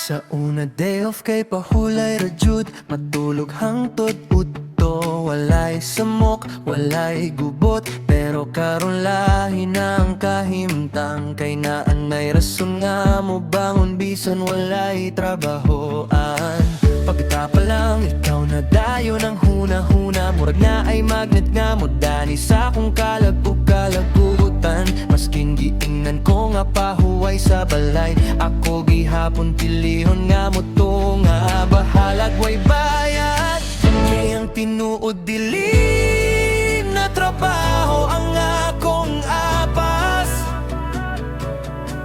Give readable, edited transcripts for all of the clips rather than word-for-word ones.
Sa una day off kay pahulay rajud, matulog hangtod udto. Walay samok, walay gubot, pero karon lahi na ang kahimtang. Kay naan may rason nga mo bangon bisan walay trabahoan. Pagkita pa lang ikaw na dayo ng huna-huna, murag na ay magnet nga mo dani sa akong kalagug-kalagutan. Maskin giingnan ko nga pahuway sa balay, ako gihapon pilihon nga mo to nga bahalag way bayad. Kay ang tinuod dilim na trabaho ang akong apas,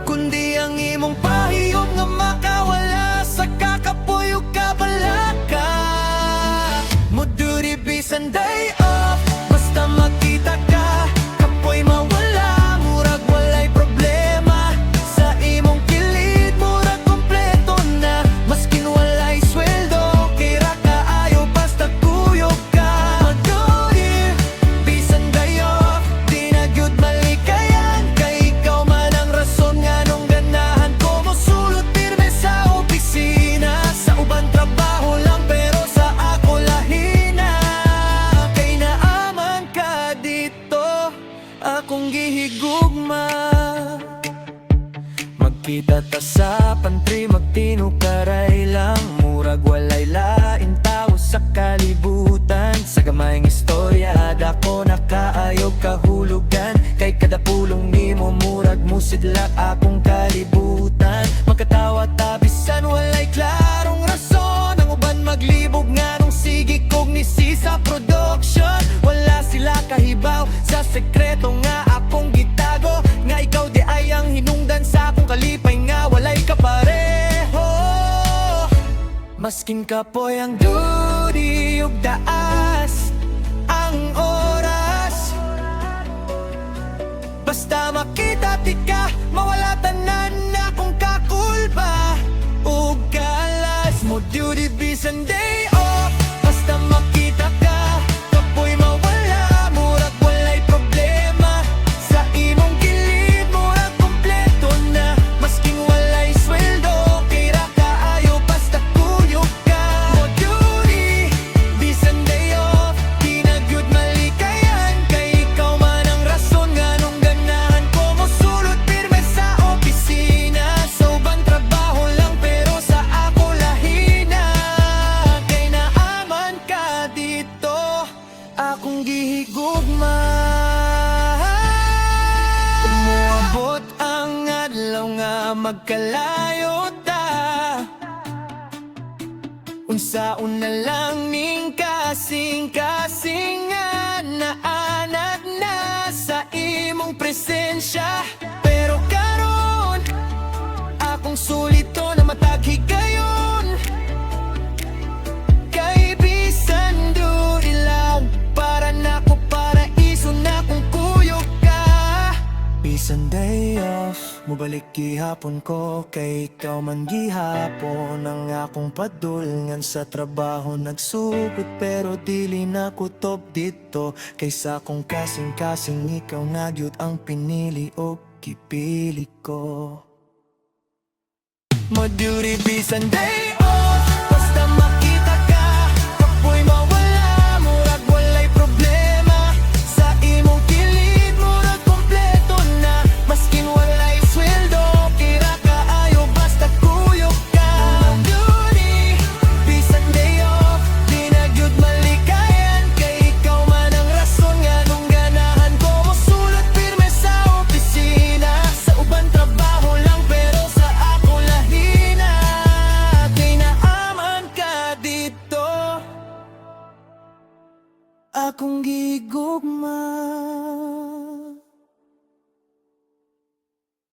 kundi ang imong pahiyom nga makawala sa kakapuyog kabalaka. Mo duty bisan day off, basta makita ka kapoy mawala, murag walay problema. Sa imong kilid murag kompleto na, maskin walay sweldo kay ra kaayo basta kuyog ka. Mo duty bisan day off, di na gyud malikayan. Kay ikaw man ang rason nga nung ganahan ko mo sulot pirme sa opisina. Sa uban trabaho lang pero sa ako lahina. Kay naaman ka dito, akong gihigugma. Magkita ta sa pantry, magtinukaray lang, murag walay lain tao sa kalibutan. Sa gamayng istorya dako nakaayog kahulugan, kay kada pulong nimo murag musidlak akong kalibutan. Magkatawa tabisan walay klarong rason, ang uban maglibog nga nung sige kognisi sa production. Wala sila kahibaw sa sekreto nga akong gitago, nga ikaw di ay ang hinungdan sa akong kalipay nga walay kapareho. Maskin kapoy ang duty ug daas ang oras, basta makita ti ka mawala tanan na akong kakulba ug kalas. Mo duty bisan day off, basta makita ka kapoy mawala, murag walay problema. Sa imong kilid murag kompleto na, masking walay sweldo kay ra kaayo basta kuyog ka. Mo duty bisan day off, di na gyud malikayan. Kay ikaw man ang rason nga nung ganahan ko mo sulot pirme sa opisina. Sa ubang trabaho lang pero sa ako lahina. Kay naaman ka dito, akong gihigugma. Umuabot ang adlaw nga magkalayo ta, unsaon na lang ning kasing-kasing nga naanad na sa imong presensya. Pero karon akong sulito na matag higayon, kay bisan duri lang para nako paraiso na kung kuyog ka. Bisan day off, mubalik gihapon ko, kay ikaw man gihapon ang akong padulngan sa trabaho. Nagsugod pero dili na kutob dito, kaysa kung kasing-kasing ikaw nga gyud ang pinili o kipili ko. Mo duty bisan day off, basta makita ka kapoy mawala, murag walay problema. Sa imong kilid murag kompleto na, maskin walay sweldo kay ra kaayo basta kuyog ka. Mo duty bisan day off, di na gyud malikayan. Kay ikaw man ang rason nga nung ganahan ko mo sulot pirme sa opisina. Sa uban trabaho lang pero sa ako lahina. Kay naaman ka dito, akong gigugma.